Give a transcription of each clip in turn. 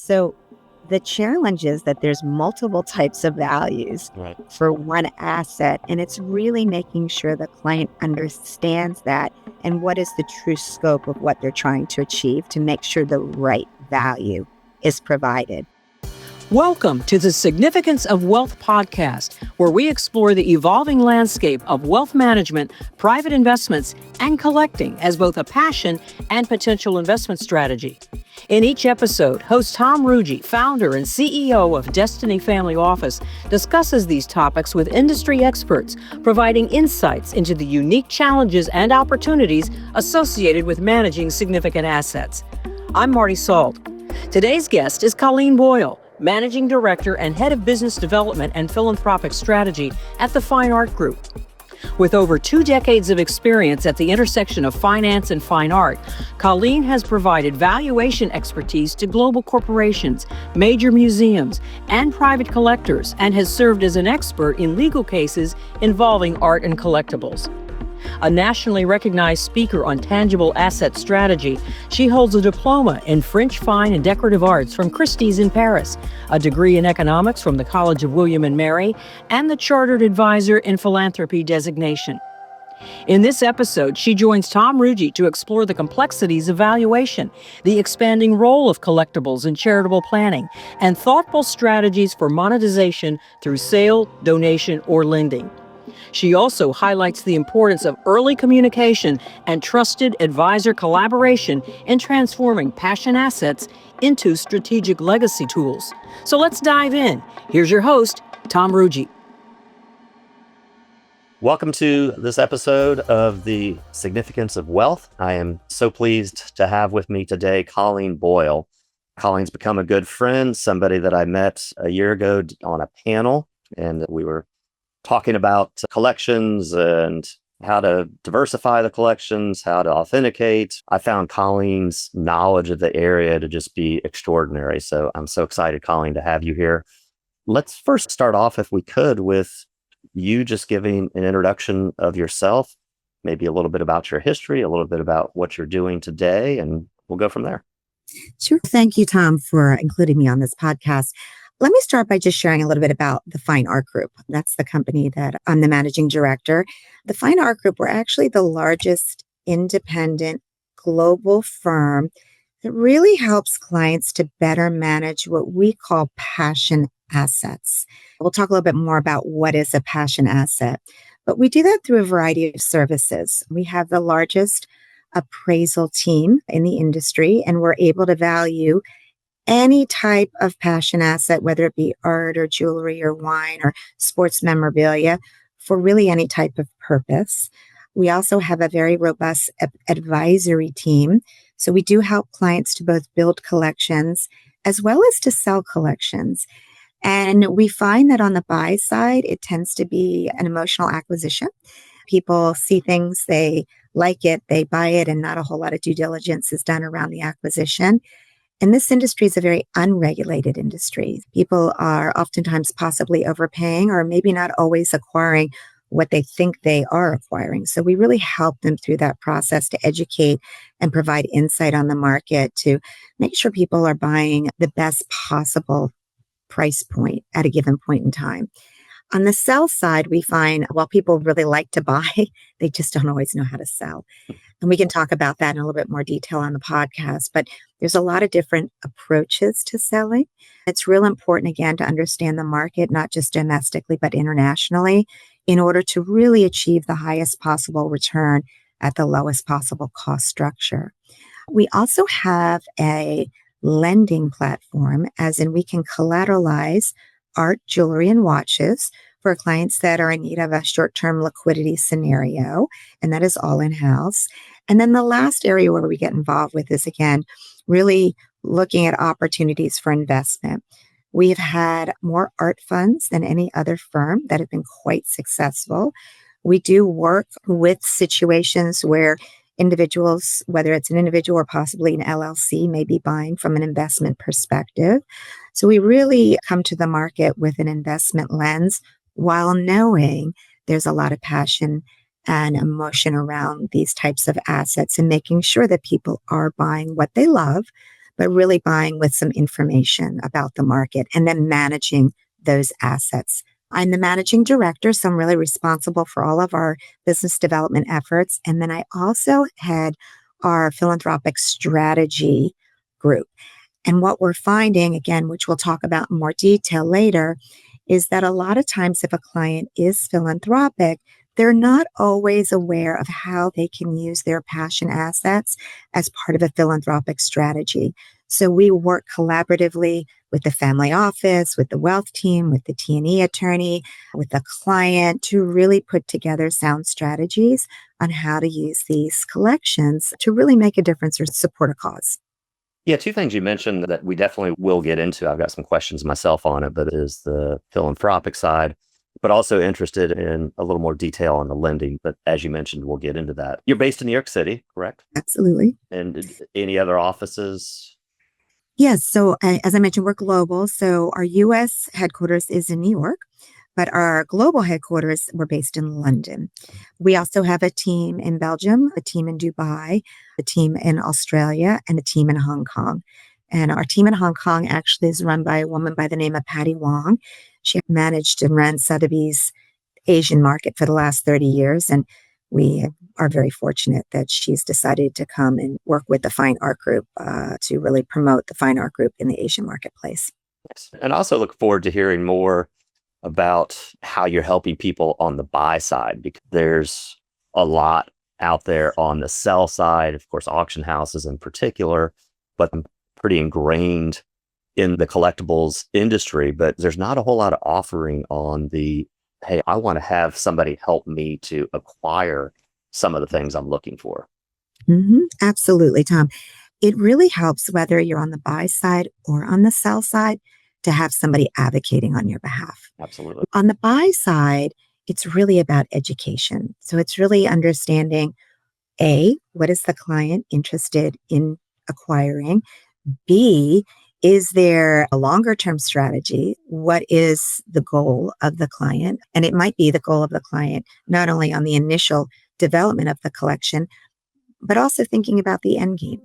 So the challenge is that there's multiple types of values Right. for one asset, and it's really making sure the client understands that and what is the true scope of what they're trying to achieve to make sure the right value is provided. Welcome to the Significance of Wealth podcast, where we explore the evolving landscape of wealth management, private investments, and collecting as both a passion and potential investment strategy. In each episode, host Tom Ruggie, founder and CEO of Destiny Family Office, discusses these topics with industry experts, providing insights into the unique challenges and opportunities associated with managing significant assets. I'm Marty Salt. Today's guest is Colleen Boyle, Managing Director and Head of Business Development and Philanthropic Strategy at the Fine Art Group. With over 2 decades of experience at the intersection of finance and fine art, Colleen has provided valuation expertise to global corporations, major museums, and private collectors, and has served as an expert in legal cases involving art and collectibles. A nationally recognized speaker on tangible asset strategy, she holds a diploma in French Fine and Decorative Arts from Christie's in Paris, a degree in economics from the College of William and Mary, and the Chartered Advisor in Philanthropy designation. In this episode, she joins Tom Ruggie to explore the complexities of valuation, the expanding role of collectibles in charitable planning, and thoughtful strategies for monetization through sale, donation, or lending. She also highlights the importance of early communication and trusted advisor collaboration in transforming passion assets into strategic legacy tools. So let's dive in. Here's your host, Tom Ruggie. Welcome to this episode of the Significance of Wealth. I am so pleased to have with me today Colleen Boyle. Colleen's become a good friend, somebody that I met a year ago on a panel, and we were talking about collections and how to diversify the collections, how to authenticate. I found Colleen's knowledge of the area to just be extraordinary. So I'm so excited, Colleen, to have you here. Let's first start off, if we could, with you just giving an introduction of yourself, maybe a little bit about your history, a little bit about what you're doing today, and we'll go from there. Sure. Thank you, Tom, for including me on this podcast. Let me start by just sharing a little bit about the Fine Art Group. That's the company that I'm the managing director. The Fine Art Group, we're actually the largest independent global firm that really helps clients to better manage what we call passion assets. We'll talk a little bit more about what is a passion asset, but we do that through a variety of services. We have the largest appraisal team in the industry, and we're able to value any type of passion asset, whether it be art or jewelry or wine or sports memorabilia, for really any type of purpose. We also have a very robust advisory team. So we do help clients to both build collections as well as to sell collections. And we find that on the buy side, it tends to be an emotional acquisition. People see things, they like it, they buy it, and not a whole lot of due diligence is done around the acquisition. And this industry is a very unregulated industry. People are oftentimes possibly overpaying or maybe not always acquiring what they think they are acquiring. So we really help them through that process to educate and provide insight on the market to make sure people are buying the best possible price point at a given point in time. On the sell side, we find while people really like to buy, they just don't always know how to sell. And we can talk about that in a little bit more detail on the podcast, but there's a lot of different approaches to selling. It's real important, again, to understand the market, not just domestically, but internationally, in order to really achieve the highest possible return at the lowest possible cost structure. We also have a lending platform, as in we can collateralize art, jewelry, and watches for clients that are in need of a short-term liquidity scenario, and that is all in-house. And then the last area where we get involved with is, again, really looking at opportunities for investment. We've had more art funds than any other firm that have been quite successful. We do work with situations where individuals, whether it's an individual or possibly an LLC, may be buying from an investment perspective. So we really come to the market with an investment lens while knowing there's a lot of passion and emotion around these types of assets and making sure that people are buying what they love, but really buying with some information about the market and then managing those assets. I'm the managing director, so I'm really responsible for all of our business development efforts. And then I also head our philanthropic strategy group. And what we're finding, again, which we'll talk about in more detail later, is that a lot of times if a client is philanthropic, they're not always aware of how they can use their passion assets as part of a philanthropic strategy. So we work collaboratively with the family office, with the wealth team, with the T&E attorney, with the client to really put together sound strategies on how to use these collections to really make a difference or support a cause. Yeah, two things you mentioned that we definitely will get into. I've got some questions myself on it, but it is the philanthropic side, but also interested in a little more detail on the lending. But as you mentioned, we'll get into that. You're based in New York City, correct? Absolutely. And any other offices? Yes. So as I mentioned, we're global. So our US headquarters is in New York, but our global headquarters, we're based in London. We also have a team in Belgium, a team in Dubai, a team in Australia, and a team in Hong Kong. And our team in Hong Kong actually is run by a woman by the name of Patty Wong. She managed and ran Sotheby's Asian market for the last 30 years. And we are very fortunate that she's decided to come and work with the Fine Art Group to really promote the Fine Art Group in the Asian marketplace. And I also look forward to hearing more about how you're helping people on the buy side, because there's a lot out there on the sell side, of course, auction houses in particular, but I'm pretty ingrained in the collectibles industry, but there's not a whole lot of offering on the, hey, I want to have somebody help me to acquire some of the things I'm looking for. Absolutely, Tom. It really helps whether you're on the buy side or on the sell side to have somebody advocating on your behalf. Absolutely. On the buy side, it's really about education. So it's really understanding A, what is the client interested in acquiring? B, is there a longer term strategy? What is the goal of the client? And it might be the goal of the client, not only on the initial development of the collection, but also thinking about the end game.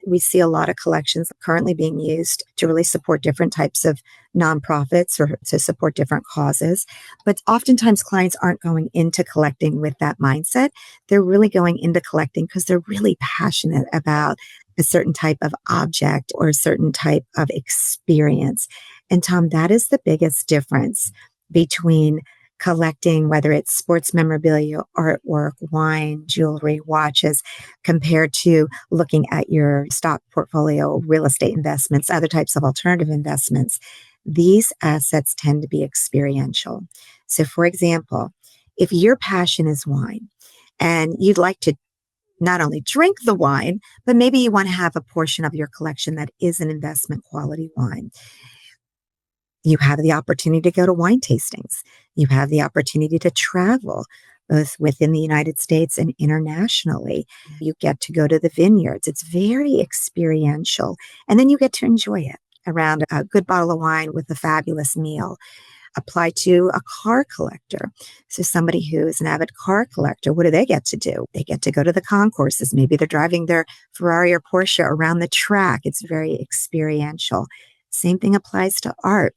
We see a lot of collections currently being used to really support different types of nonprofits or to support different causes. But oftentimes clients aren't going into collecting with that mindset. They're really going into collecting because they're really passionate about a certain type of object or a certain type of experience. And Tom, that is the biggest difference between collecting, whether it's sports memorabilia, artwork, wine, jewelry, watches, compared to looking at your stock portfolio, real estate investments, other types of alternative investments. These assets tend to be experiential. So, for example, if your passion is wine and you'd like to not only drink the wine, but maybe you want to have a portion of your collection that is an investment quality wine. You have the opportunity to go to wine tastings. You have the opportunity to travel both within the United States and internationally. You get to go to the vineyards. It's very experiential. And then you get to enjoy it around a good bottle of wine with a fabulous meal. Apply to a car collector. So somebody who is an avid car collector, what do they get to do? They get to go to the concourses. Maybe they're driving their Ferrari or Porsche around the track. It's very experiential. Same thing applies to art.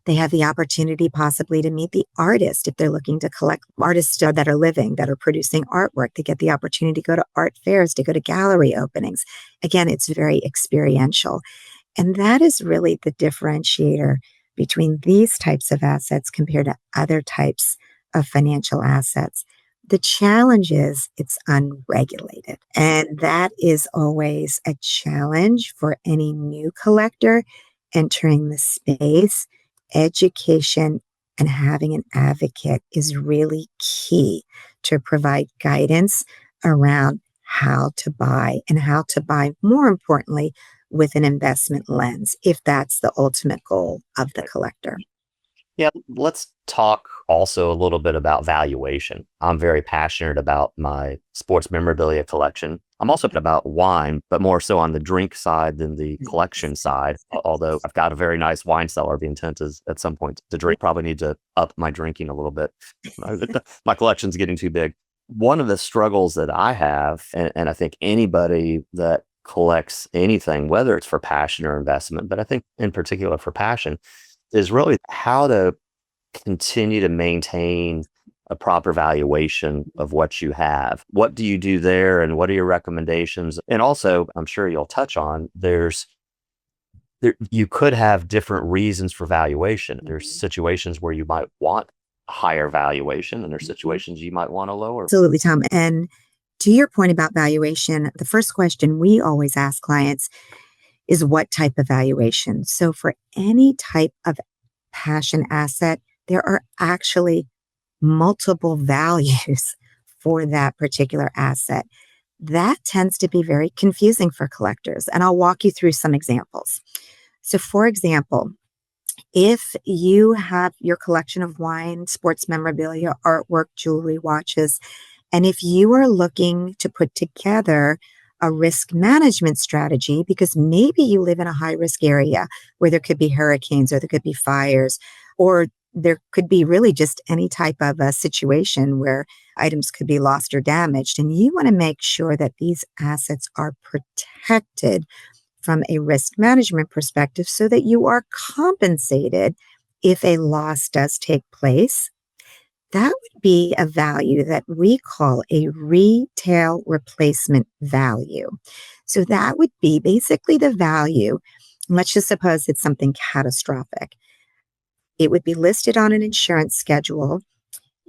They have the opportunity possibly to meet the artist if they're looking to collect artists that are living, that are producing artwork. They get the opportunity to go to art fairs, to go to gallery openings. Again, it's very experiential. And that is really the differentiator between these types of assets compared to other types of financial assets. The challenge is it's unregulated. And that is always a challenge for any new collector entering the space. Education and having an advocate is really key to provide guidance around how to buy and how to buy, more importantly, with an investment lens, if that's the ultimate goal of the collector. Yeah, let's talk also a little bit about valuation. I'm very passionate about my sports memorabilia collection. I'm also about wine, but more so on the drink side than the collection side. Although I've got a very nice wine cellar, the intent is at some point to drink. Probably need to up my drinking a little bit. My collection's getting too big. One of the struggles that I have, and I think anybody that collects anything, whether it's for passion or investment, but I think in particular for passion, is really how to continue to maintain a proper valuation of what you have. What do you do there, and what are your recommendations? And also, I'm sure you'll touch on, you could have different reasons for valuation. There's situations where you might want a higher valuation, and there's situations you might want a lower. Absolutely, Tom. And to your point about valuation, the first question we always ask clients is what type of valuation? So for any type of passion asset, there are actually multiple values for that particular asset. That tends to be very confusing for collectors. And I'll walk you through some examples. So, for example, if you have your collection of wine, sports memorabilia, artwork, jewelry, watches, and if you are looking to put together a risk management strategy, because maybe you live in a high risk area where there could be hurricanes or there could be fires, or there could be really just any type of a situation where items could be lost or damaged, and you want to make sure that these assets are protected from a risk management perspective so that you are compensated if a loss does take place. That would be a value that we call a retail replacement value. So that would be basically the value. Let's just suppose it's something catastrophic. It would be listed on an insurance schedule.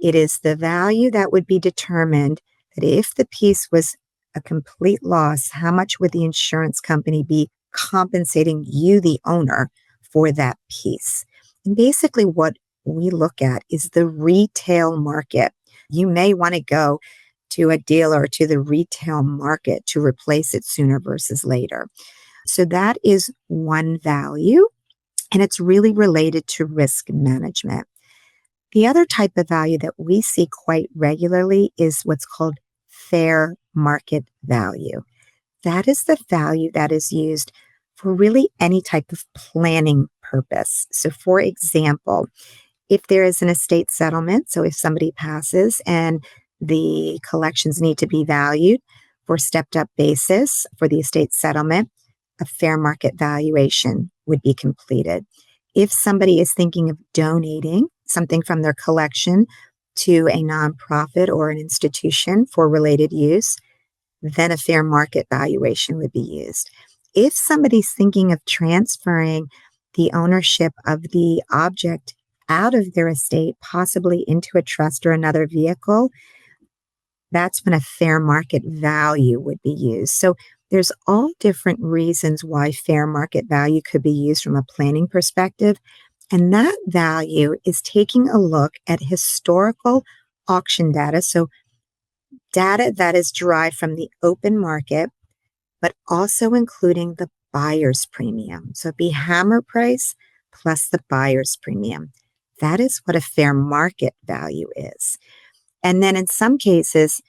It is the value that would be determined that if the piece was a complete loss, how much would the insurance company be compensating you, the owner, for that piece? And basically what we look at is the retail market. You may want to go to a dealer, to the retail market, to replace it sooner versus later. So that is one value, and it's really related to risk management. The other type of value that we see quite regularly is what's called fair market value. That is the value that is used for really any type of planning purpose. So, for example, if there is an estate settlement, so if somebody passes and the collections need to be valued for stepped up basis for the estate settlement, a fair market valuation would be completed. If somebody is thinking of donating something from their collection to a nonprofit or an institution for related use, then a fair market valuation would be used. If somebody's thinking of transferring the ownership of the object out of their estate, possibly into a trust or another vehicle, that's when a fair market value would be used. So there's all different reasons why fair market value could be used from a planning perspective. And that value is taking a look at historical auction data. So data that is derived from the open market, but also including the buyer's premium. So it'd be hammer price plus the buyer's premium. That is what a fair market value is. And then in some cases,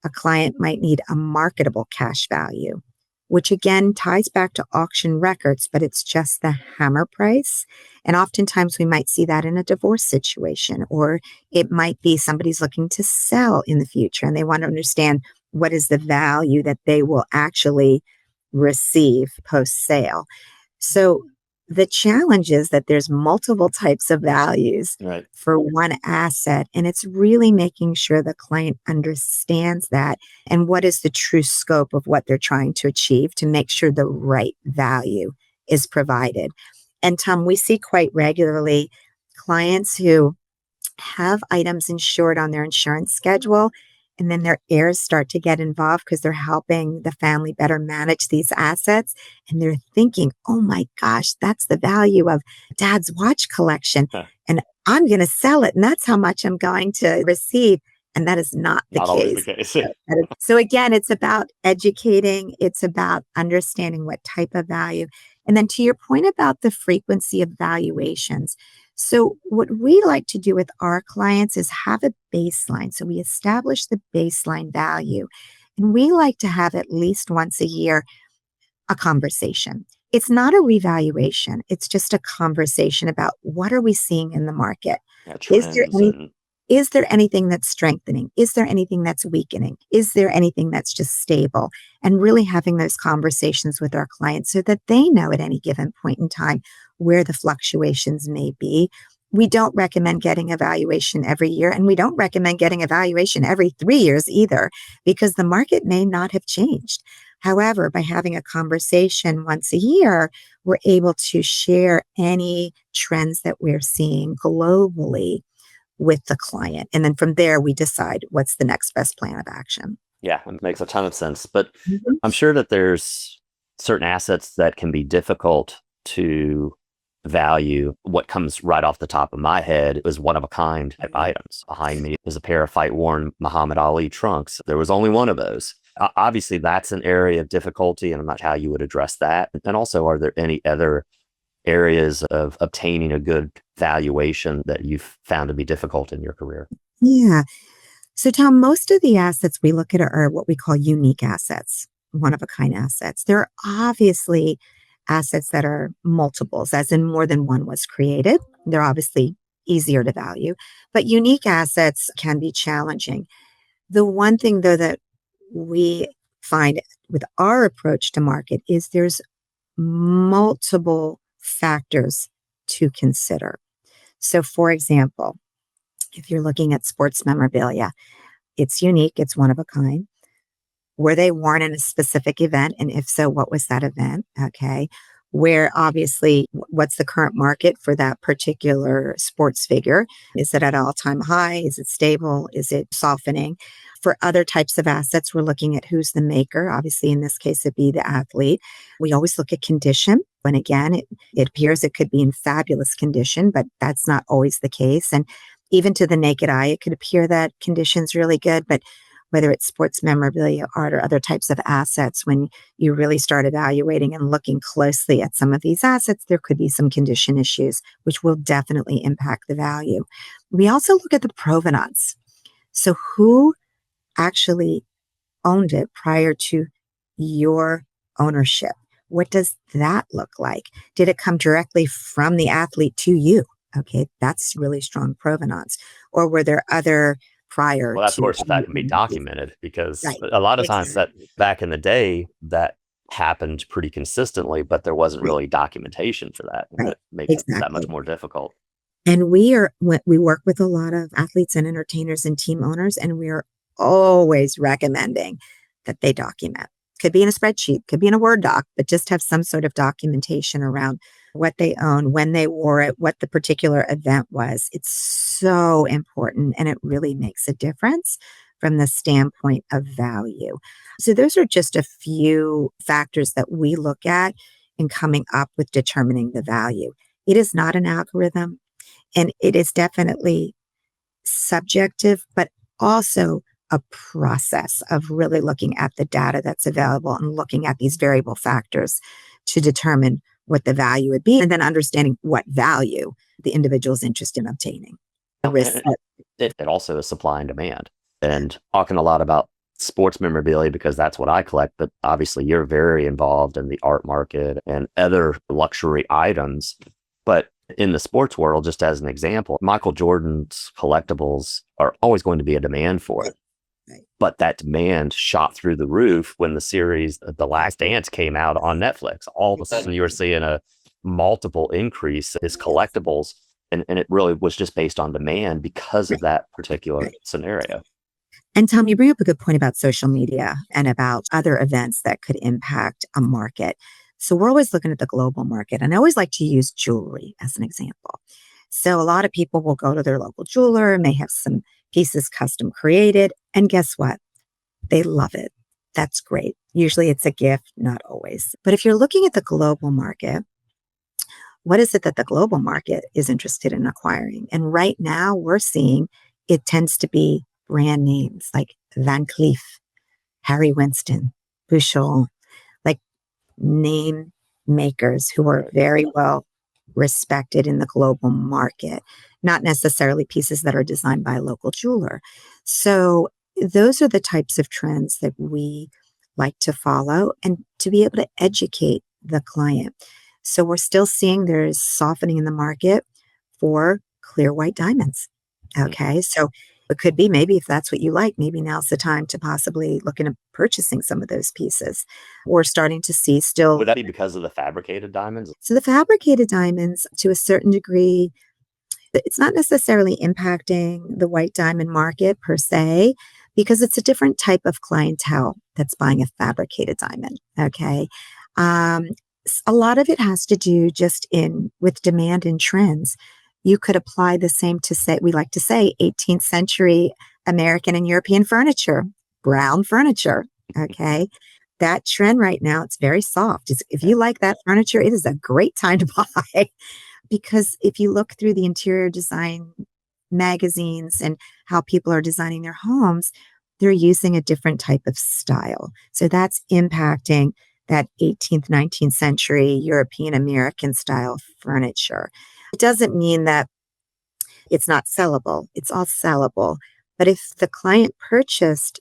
a client might need a marketable cash value, which again ties back to auction records, but it's just the hammer price. And oftentimes we might see that in a divorce situation, or it might be somebody's looking to sell in the future and they want to understand what is the value that they will actually receive post-sale. So the challenge is that there's multiple types of values Right. for one asset, and it's really making sure the client understands that and what is the true scope of what they're trying to achieve to make sure the right value is provided. And Tom, we see quite regularly clients who have items insured on their insurance schedule, and then their heirs start to get involved because they're helping the family better manage these assets. And they're thinking, oh my gosh, that's the value of dad's watch collection. Huh. And I'm going to sell it. And that's how much I'm going to receive. And that is not the Not always the case. case. So again, it's about educating. It's about understanding what type of value. And then to your point about the frequency of valuations. So what we like to do with our clients is have a baseline. So we establish the baseline value. And we like to have at least once a year a conversation. It's not a revaluation. It's just a conversation about what are we seeing in the market. Yeah, Is there trends any and Is there anything that's strengthening? Is there anything that's weakening? Is there anything that's just stable? And really having those conversations with our clients so that they know at any given point in time where the fluctuations may be. We don't recommend getting a valuation every year, and we don't recommend getting a valuation every 3 years either, because the market may not have changed. However, by having a conversation once a year, we're able to share any trends that we're seeing globally with the client. And then from there, we decide what's the next best plan of action. Yeah, it makes a ton of sense. But Mhm. I'm sure that there's certain assets that can be difficult to value. What comes right off the top of my head is one of a kind type items. Behind me is a pair of fight worn Muhammad Ali trunks. There was only one of those. Obviously, that's an area of difficulty, and I'm not sure how you would address that. And also, are there any other areas of obtaining a good valuation that you've found to be difficult in your career? Yeah. So, Tom, most of the assets we look at are what we call unique assets, one of a kind assets. There are obviously assets that are multiples, as in more than one was created. They're obviously easier to value, but unique assets can be challenging. The one thing, though, that we find with our approach to market is there's multiple factors to consider. So, for example, if you're looking at sports memorabilia, it's unique, it's one of a kind. Were they worn in a specific event? And if so, what was that event? Okay. Where obviously, what's the current market for that particular sports figure? Is it at all time high? Is it stable? Is it softening? For other types of assets, we're looking at who's the maker. Obviously, in this case, it'd be the athlete. We always look at condition. And again, it appears it could be in fabulous condition, but that's not always the case. And even to the naked eye, it could appear that condition's really good, but whether it's sports memorabilia, art, or other types of assets, when you really start evaluating and looking closely at some of these assets, there could be some condition issues, which will definitely impact the value. We also look at the provenance. So who actually owned it prior to your ownership? What does that look like? Did it come directly from the athlete to you? Okay, that's really strong provenance. Or were there other prior Well, that's of to course if that can be documented, because right? a lot of times that Exactly. back in the day that happened pretty consistently, but there wasn't Right. really documentation for that. And Right. that makes it that much Exactly. more difficult. And we work with a lot of athletes and entertainers and team owners, and we are always recommending that they document. Could be in a spreadsheet, could be in a Word doc, but just have some sort of documentation around what they own, when they wore it, what the particular event was. It's so important, and it really makes a difference from the standpoint of value. So those are just a few factors that we look at in coming up with determining the value. It is not an algorithm. And it is definitely subjective, but also a process of really looking at the data that's available and looking at these variable factors to determine what the value would be, and then understanding what value the individual is interested in obtaining. The risk. It also is supply and demand. And talking a lot about sports memorabilia because that's what I collect, but obviously you're very involved in the art market and other luxury items. But in the sports world, just as an example, Michael Jordan's collectibles are always going to be a demand for it. Right. But that demand shot through the roof when the series The Last Dance came out on Netflix. All of a sudden, you were seeing a multiple increase in his collectibles. And it really was just based on demand because of Right. that particular Right. scenario. And Tom, you bring up a good point about social media and about other events that could impact a market. So we're always looking at the global market. And I always like to use jewelry as an example. So a lot of people will go to their local jeweler and they have some pieces custom created. And guess what? They love it. That's great. Usually it's a gift, not always. But if you're looking at the global market, what is it that the global market is interested in acquiring? And right now we're seeing it tends to be brand names like Van Cleef, Harry Winston, Bouchon, like name makers who are very well respected in the global market, not necessarily pieces that are designed by a local jeweler. So those are the types of trends that we like to follow and to be able to educate the client. So we're still seeing there's softening in the market for clear white diamonds. Mm. Okay. So it could be maybe if that's what you like, maybe now's the time to possibly look into purchasing some of those pieces. We're starting to see still. Would that be because of the fabricated diamonds? So the fabricated diamonds, to a certain degree, it's not necessarily impacting the white diamond market per se, because it's a different type of clientele that's buying a fabricated diamond. Okay. Um, a lot of it has to do just in with demand and trends. You could apply the same to say, we like to say 18th century American and European furniture, brown furniture. Okay. That trend right now, it's very soft. If Yeah. you like that furniture, it is a great time to buy. Because if you look through the interior design magazines and how people are designing their homes, they're using a different type of style. So that's impacting that 18th, 19th century European American style furniture. It doesn't mean that it's not sellable, it's all sellable. But if the client purchased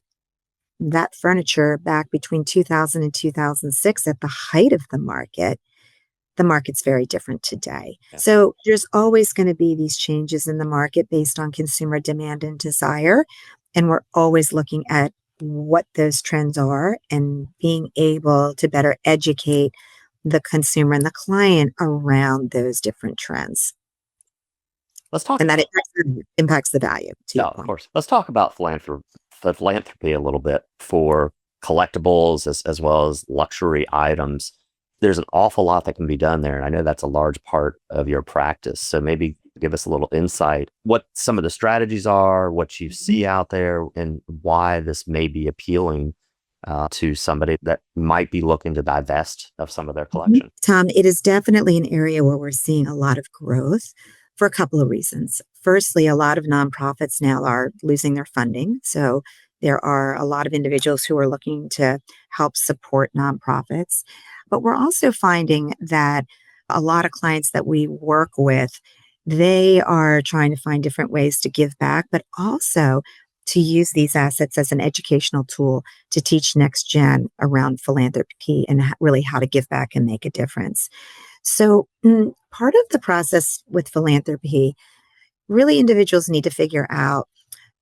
that furniture back between 2000 and 2006 at the height of the market's very different today. Yeah. So there's always going to be these changes in the market based on consumer demand and desire. And we're always looking at what those trends are and being able to better educate the consumer and the client around those different trends. Let's talk And that about, impacts the value, to no, your of point. course. Let's talk about philanthropy a little bit for collectibles as well as luxury items. There's an awful lot that can be done there. And I know that's a large part of your practice. So maybe give us a little insight what some of the strategies are, what you see out there, and why this may be appealing to somebody that might be looking to divest of some of their collection. Tom, it is definitely an area where we're seeing a lot of growth for a couple of reasons. Firstly, a lot of nonprofits now are losing their funding. So there are a lot of individuals who are looking to help support nonprofits. But we're also finding that a lot of clients that we work with, they are trying to find different ways to give back, but also to use these assets as an educational tool to teach next gen around philanthropy and really how to give back and make a difference. So, part of the process with philanthropy, really individuals need to figure out,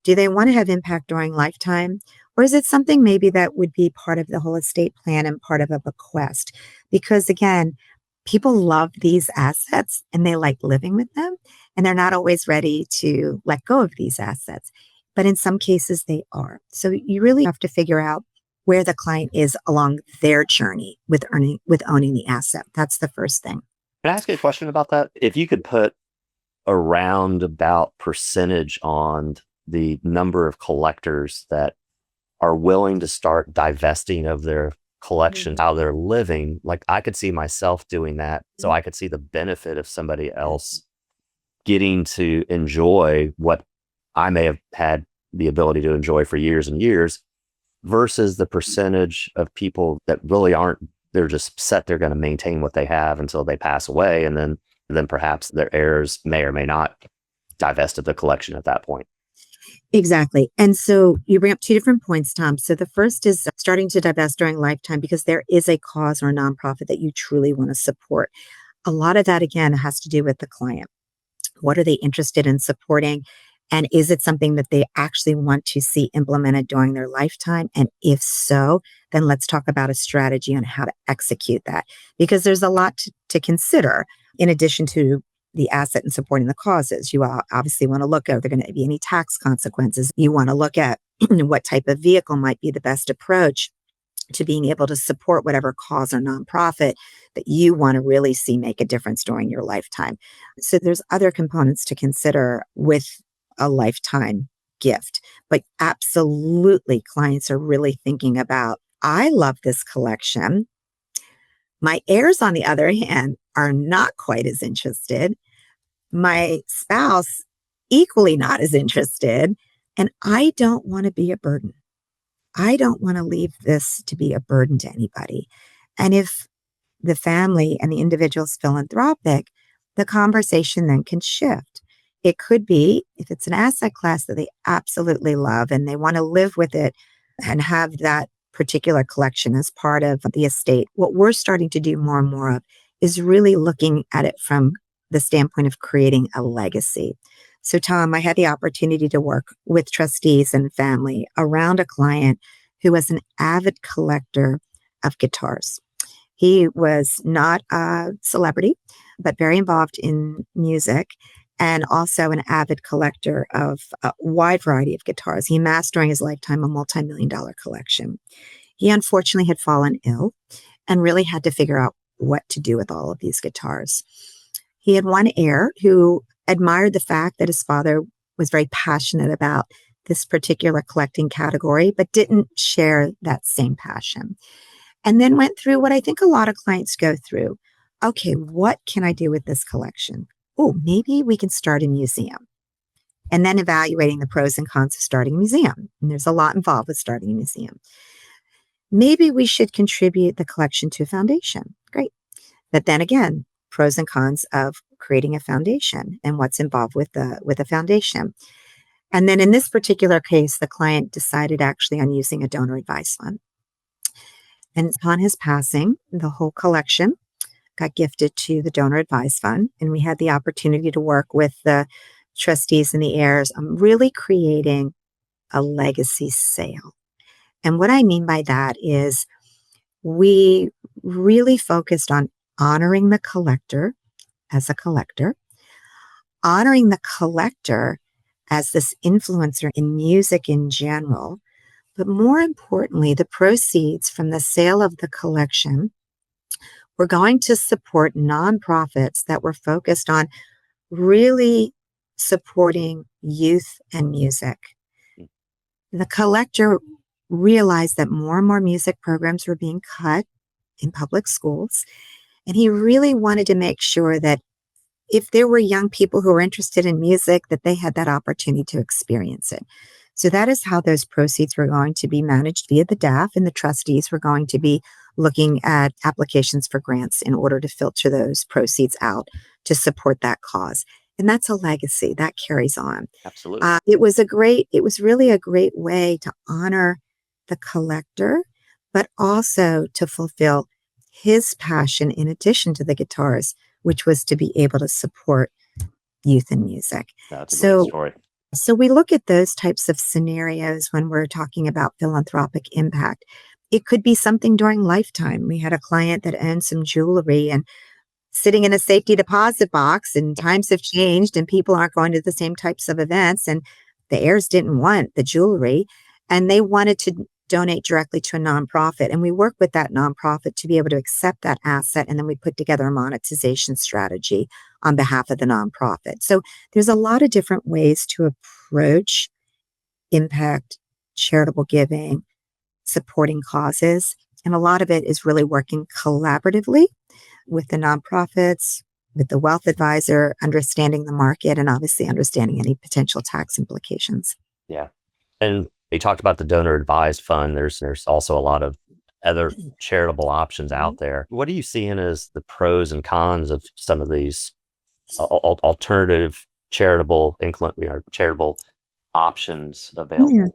do they want to have impact during lifetime? Or is it something maybe that would be part of the whole estate plan and part of a bequest? Because again, people love these assets and they like living with them, and they're not always ready to let go of these assets. But in some cases, they are. So you really have to figure out where the client is along their journey with owning the asset. That's the first thing. Can I ask you a question about that? If you could put a roundabout percentage on the number of collectors that are willing to start divesting of their collections, how they're living, like I could see myself doing that. So I could see the benefit of somebody else getting to enjoy what I may have had the ability to enjoy for years and years versus the percentage of people that really aren't, they're just set, they're going to maintain what they have until they pass away. And then perhaps their heirs may or may not divest of the collection at that point. Exactly. And so you bring up two different points, Tom. So the first is starting to divest during lifetime because there is a cause or a nonprofit that you truly want to support. A lot of that, again, has to do with the client. What are they interested in supporting? And is it something that they actually want to see implemented during their lifetime? And if so, then let's talk about a strategy on how to execute that. Because there's a lot to consider in addition to the asset and supporting the causes. You obviously want to look at, are there going to be any tax consequences? You want to look at what type of vehicle might be the best approach to being able to support whatever cause or nonprofit that you want to really see make a difference during your lifetime. So there's other components to consider with a lifetime gift, but absolutely clients are really thinking about, I love this collection. My heirs, on the other hand, are not quite as interested. My spouse, equally not as interested. And I don't want to be a burden. I don't want to leave this to be a burden to anybody. And if the family and the individual's philanthropic, the conversation then can shift. It could be, if it's an asset class that they absolutely love and they want to live with it and have that particular collection as part of the estate, what we're starting to do more and more of is really looking at it from the standpoint of creating a legacy. So, Tom, I had the opportunity to work with trustees and family around a client who was an avid collector of guitars. He was not a celebrity, but very involved in music and also an avid collector of a wide variety of guitars. He amassed during his lifetime a multi-million-dollar collection. He unfortunately had fallen ill and really had to figure out what to do with all of these guitars. He had one heir who admired the fact that his father was very passionate about this particular collecting category, but didn't share that same passion. And then went through what I think a lot of clients go through. Okay, what can I do with this collection? Oh, maybe we can start a museum. And then evaluating the pros and cons of starting a museum. And there's a lot involved with starting a museum. Maybe we should contribute the collection to a foundation. Great. But then again, pros and cons of creating a foundation and what's involved with a foundation. And then in this particular case, the client decided actually on using a donor advised fund. And upon his passing, the whole collection got gifted to the donor advised fund. And we had the opportunity to work with the trustees and the heirs on really creating a legacy sale. And what I mean by that is we really focused on honoring the collector as a collector, honoring the collector as this influencer in music in general, but more importantly, the proceeds from the sale of the collection were going to support nonprofits that were focused on really supporting youth and music. The collector realized that more and more music programs were being cut in public schools, and he really wanted to make sure that if there were young people who were interested in music, that they had that opportunity to experience it. So that is how those proceeds were going to be managed via the DAF, and the trustees were going to be looking at applications for grants in order to filter those proceeds out to support that cause. And that's a legacy that carries on. Absolutely. It was really a great way to honor the collector, but also to fulfill his passion in addition to the guitars, which was to be able to support youth and music. That's a great story. So we look at those types of scenarios when we're talking about philanthropic impact. It could be something during lifetime. We had a client that owned some jewelry and sitting in a safety deposit box, and times have changed and people aren't going to the same types of events, and the heirs didn't want the jewelry and they wanted to donate directly to a nonprofit. And we work with that nonprofit to be able to accept that asset. And then we put together a monetization strategy on behalf of the nonprofit. So there's a lot of different ways to approach impact, charitable giving, supporting causes. And a lot of it is really working collaboratively with the nonprofits, with the wealth advisor, understanding the market, and obviously understanding any potential tax implications. Yeah. And you talked about the donor advised fund. There's also a lot of other charitable options out there. What are you seeing as the pros and cons of some of these alternative charitable options available? Yeah.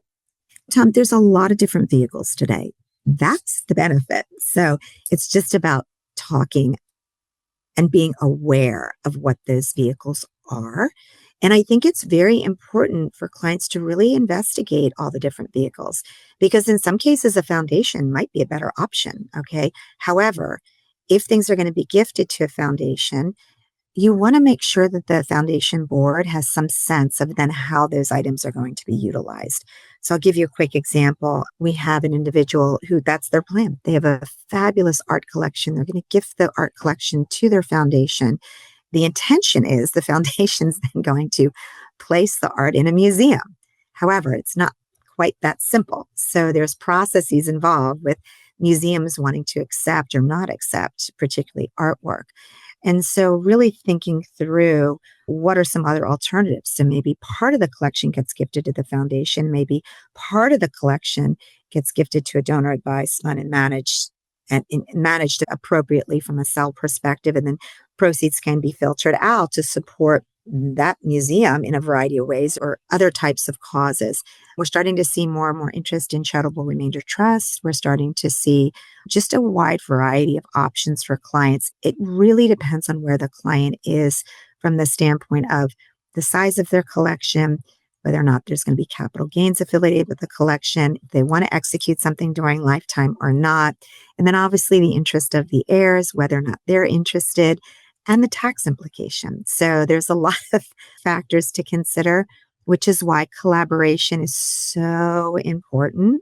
Tom, there's a lot of different vehicles today. That's the benefit. So it's just about talking and being aware of what those vehicles are. And I think it's very important for clients to really investigate all the different vehicles, because in some cases, a foundation might be a better option. Okay. However, if things are going to be gifted to a foundation, you want to make sure that the foundation board has some sense of then how those items are going to be utilized. So I'll give you a quick example. We have an individual who that's their plan. They have a fabulous art collection. They're going to gift the art collection to their foundation. The intention is the foundation's then going to place the art in a museum. However, it's not quite that simple. So there's processes involved with museums wanting to accept or not accept, particularly artwork. And so really thinking through what are some other alternatives. So maybe part of the collection gets gifted to the foundation, maybe part of the collection gets gifted to a donor advised fund and managed appropriately from a sale perspective. And then proceeds can be filtered out to support that museum in a variety of ways or other types of causes. We're starting to see more and more interest in charitable remainder trusts. We're starting to see just a wide variety of options for clients. It really depends on where the client is from the standpoint of the size of their collection, whether or not there's going to be capital gains affiliated with the collection, if they want to execute something during lifetime or not. And then obviously the interest of the heirs, whether or not they're interested, and the tax implications. So there's a lot of factors to consider, which is why collaboration is so important.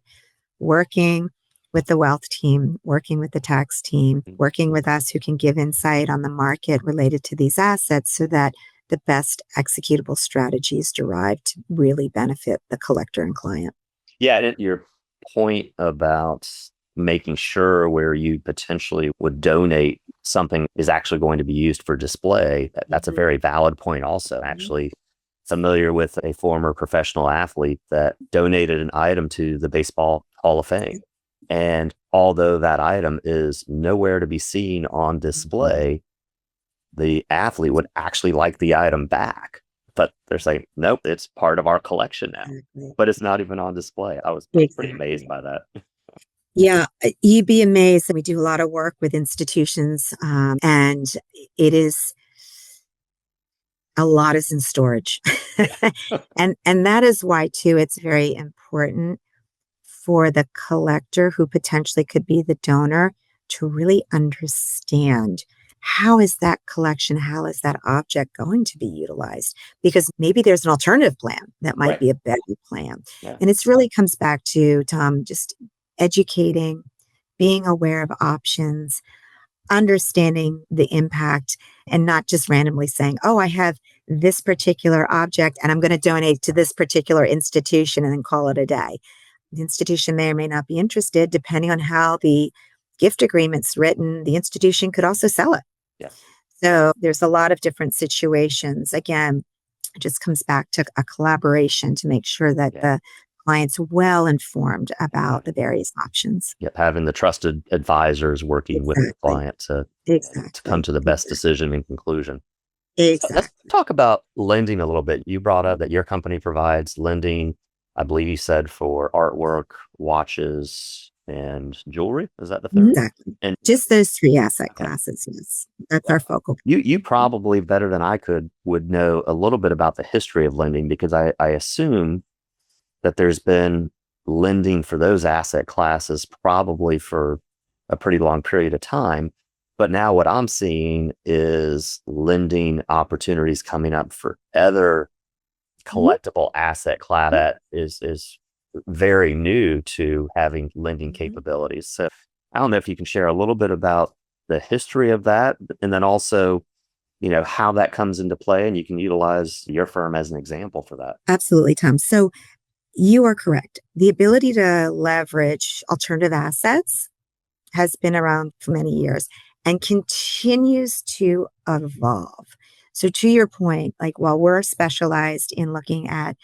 Working with the wealth team, working with the tax team, working with us who can give insight on the market related to these assets so that the best executable strategies derived to really benefit the collector and client. Yeah, and your point about making sure where you potentially would donate something is actually going to be used for display, that's a very valid point also. Actually familiar with a former professional athlete that donated an item to the Baseball Hall of Fame. And although that item is nowhere to be seen on display, the athlete would actually like the item back. But they're saying, nope, it's part of our collection now. But it's not even on display. I was pretty amazed by that. Yeah, you'd be amazed. We do a lot of work with institutions, and it is a lot is in storage. and that is why, too, it's very important for the collector who potentially could be the donor to really understand how is that collection, how is that object going to be utilized? Because maybe there's an alternative plan that might be a better plan. Yeah. And it's really comes back to, Tom, just educating, being aware of options, understanding the impact, and not just randomly saying, oh, I have this particular object and I'm going to donate to this particular institution and then call it a day. The institution may or may not be interested, depending on how the gift agreement's written. The institution could also sell it. Yeah. So there's a lot of different situations. Again, it just comes back to a collaboration to make sure that the client's well informed about the various options. Yep, having the trusted advisors working with the client to come to the best decision and conclusion. Exactly. So let's talk about lending a little bit. You brought up that your company provides lending, I believe you said, for artwork, watches, and jewelry. Is that the third? Exactly. And just those three asset classes. Yes, that's our focal. You probably better than I would know a little bit about the history of lending, because I assume that there's been lending for those asset classes probably for a pretty long period of time. But now what I'm seeing is lending opportunities coming up for other collectible asset class that is very new to having lending capabilities. So I don't know if you can share a little bit about the history of that, and then also, how that comes into play, and you can utilize your firm as an example for that. Absolutely, Tom. So you are correct. The ability to leverage alternative assets has been around for many years and continues to evolve. So to your point, like while we're specialized in looking at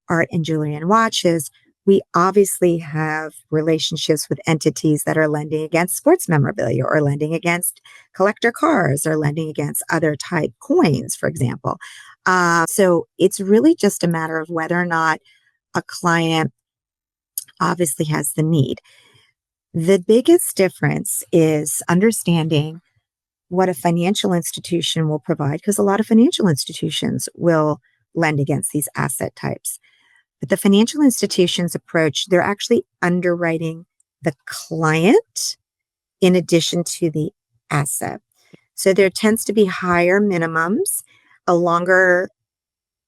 art and jewelry and watches, we obviously have relationships with entities that are lending against sports memorabilia or lending against collector cars or lending against other type coins, for example. So it's really just a matter of whether or not a client obviously has the need. The biggest difference is understanding what a financial institution will provide, because a lot of financial institutions will lend against these asset types. But the financial institution's approach, they're actually underwriting the client in addition to the asset. So there tends to be higher minimums, a longer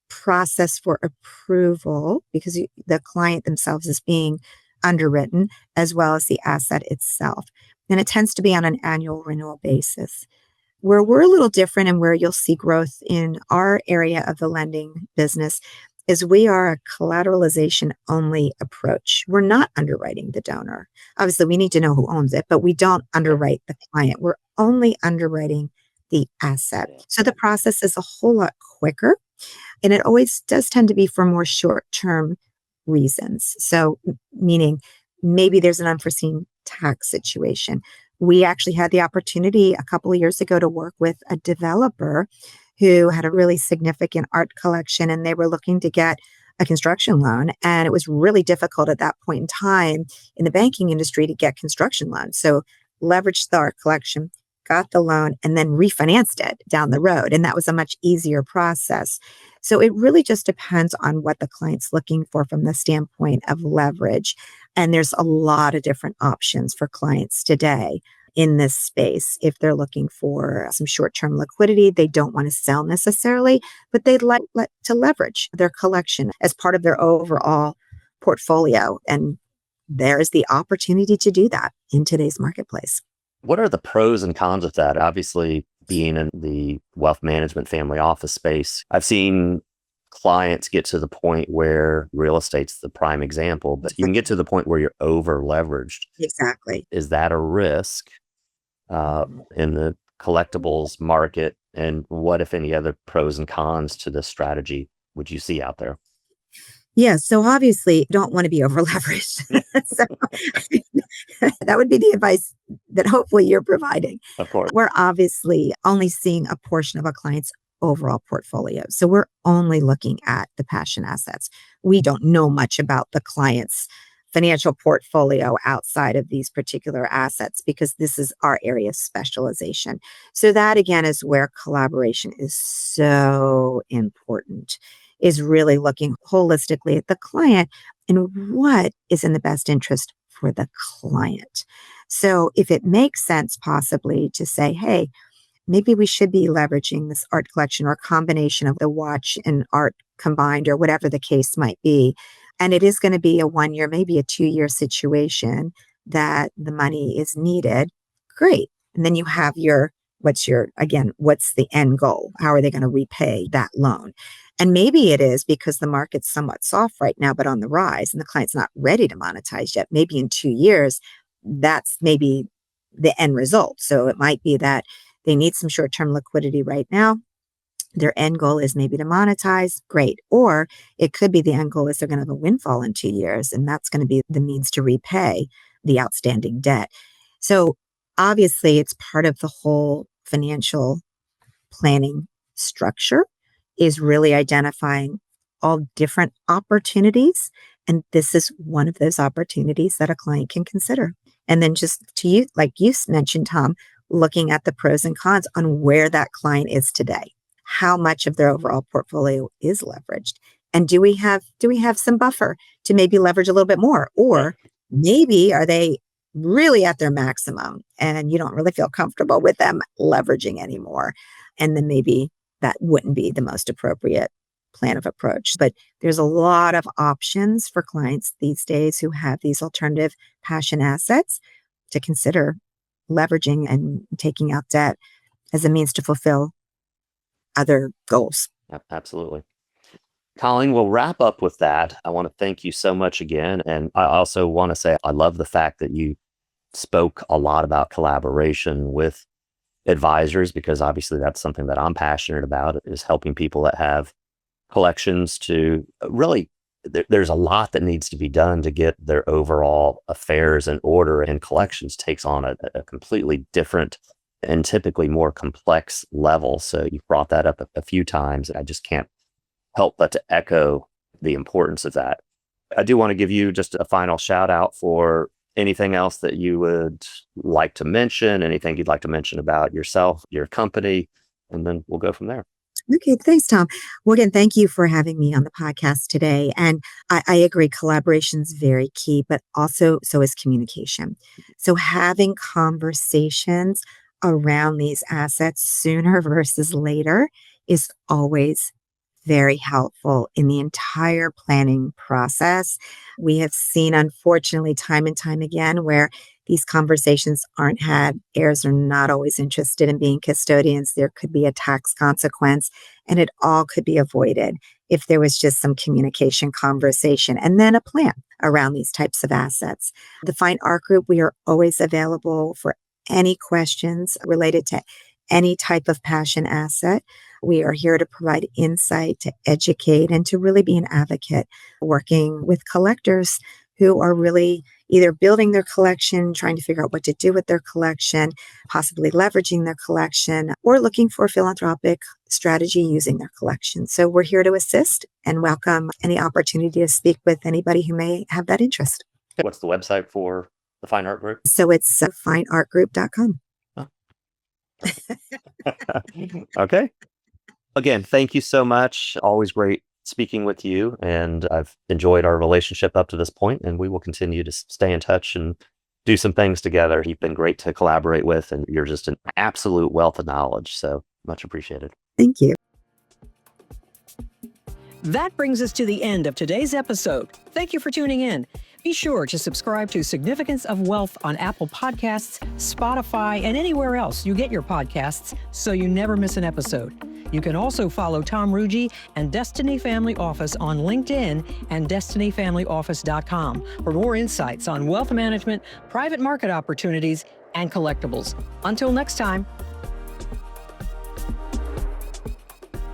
process for approval because the client themselves is being underwritten, as well as the asset itself. And it tends to be on an annual renewal basis. Where we're a little different and where you'll see growth in our area of the lending business is we are a collateralization only approach. We're not underwriting the donor. Obviously, we need to know who owns it, but we don't underwrite the client. We're only underwriting the asset. So the process is a whole lot quicker, and it always does tend to be for more short-term reasons. So meaning maybe there's an unforeseen tax situation. We actually had the opportunity a couple of years ago to work with a developer who had a really significant art collection, and they were looking to get a construction loan. And it was really difficult at that point in time in the banking industry to get construction loans. So leveraged the art collection, got the loan, and then refinanced it down the road. And that was a much easier process. So it really just depends on what the client's looking for from the standpoint of leverage. And there's a lot of different options for clients today in this space. If they're looking for some short-term liquidity, they don't want to sell necessarily, but they'd like to leverage their collection as part of their overall portfolio. And there is the opportunity to do that in today's marketplace. What are the pros and cons of that? Obviously, being in the wealth management family office space, I've seen clients get to the point where real estate's the prime example, but you can get to the point where you're over leveraged. Exactly. Is that a risk in the collectibles market? And what, if any, other pros and cons to this strategy would you see out there? Yeah, so obviously you don't want to be over leveraged. So that would be the advice that hopefully you're providing. Of course. We're obviously only seeing a portion of a client's overall portfolio. So we're only looking at the passion assets. We don't know much about the client's financial portfolio outside of these particular assets because this is our area of specialization. So that again is where collaboration is so important, is really looking holistically at the client and what is in the best interest for the client. So if it makes sense possibly to say, hey, maybe we should be leveraging this art collection or a combination of the watch and art combined or whatever the case might be. And it is going to be a 1 year, maybe a 2 year situation that the money is needed. Great. And then you have what's the end goal? How are they going to repay that loan? And maybe it is because the market's somewhat soft right now, but on the rise and the client's not ready to monetize yet. Maybe in 2 years, that's maybe the end result. So it might be that they need some short-term liquidity right now. Their end goal is maybe to monetize. Great. Or it could be the end goal is they're going to have a windfall in 2 years, and that's going to be the means to repay the outstanding debt. So obviously, it's part of the whole financial planning structure is really identifying all different opportunities. And this is one of those opportunities that a client can consider. And then just to you, like you mentioned, Tom, looking at the pros and cons on where that client is today. How much of their overall portfolio is leveraged? And do we have some buffer to maybe leverage a little bit more? Or maybe are they really at their maximum and you don't really feel comfortable with them leveraging anymore? And then maybe that wouldn't be the most appropriate plan of approach. But there's a lot of options for clients these days who have these alternative passion assets to consider leveraging and taking out debt as a means to fulfill other goals. Absolutely. Colleen, we'll wrap up with that. I want to thank you so much again. And I also want to say I love the fact that you spoke a lot about collaboration with advisors, because obviously that's something that I'm passionate about, is helping people that have collections to really, there's a lot that needs to be done to get their overall affairs in order, and collections takes on a completely different and typically more complex level. So you brought that up a few times, and I just can't help but to echo the importance of that. I do want to give you just a final shout out for anything else that you would like to mention, anything you'd like to mention about yourself, your company, and then we'll go from there. Okay, thanks, Tom. Well, again, thank you for having me on the podcast today. And I agree, collaboration is very key, but also so is communication. So having conversations around these assets sooner versus later is always very helpful in the entire planning process. We have seen, unfortunately, time and time again, where these conversations aren't had. Heirs are not always interested in being custodians. There could be a tax consequence, and it all could be avoided if there was just some communication, conversation, and then a plan around these types of assets. The Fine Art Group, we are always available for any questions related to any type of passion asset. We are here to provide insight, to educate, and to really be an advocate, working with collectors who are really either building their collection, trying to figure out what to do with their collection, possibly leveraging their collection, or looking for a philanthropic strategy using their collection. So we're here to assist and welcome any opportunity to speak with anybody who may have that interest. What's the website for the Fine Art Group? So it's fineartgroup.com. Okay. Again, thank you so much. Always great speaking with you. And I've enjoyed our relationship up to this point, and we will continue to stay in touch and do some things together. You've been great to collaborate with, and you're just an absolute wealth of knowledge. So much appreciated. Thank you. That brings us to the end of today's episode. Thank you for tuning in. Be sure to subscribe to Significance of Wealth on Apple Podcasts, Spotify, and anywhere else you get your podcasts so you never miss an episode. You can also follow Tom Ruggie and Destiny Family Office on LinkedIn and destinyfamilyoffice.com for more insights on wealth management, private market opportunities, and collectibles. Until next time.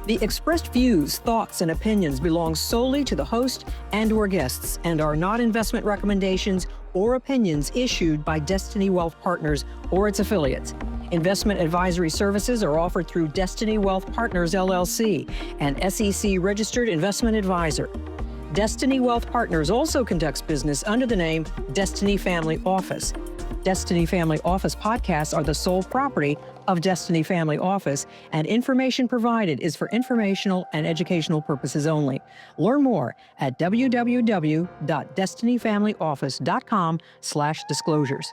The expressed views, thoughts, and opinions belong solely to the host and/or guests and are not investment recommendations or opinions issued by Destiny Wealth Partners or its affiliates. Investment advisory services are offered through Destiny Wealth Partners, LLC, an SEC-registered investment advisor. Destiny Wealth Partners also conducts business under the name Destiny Family Office. Destiny Family Office podcasts are the sole property of Destiny Family Office, and information provided is for informational and educational purposes only. Learn more at www.destinyfamilyoffice.com/disclosures.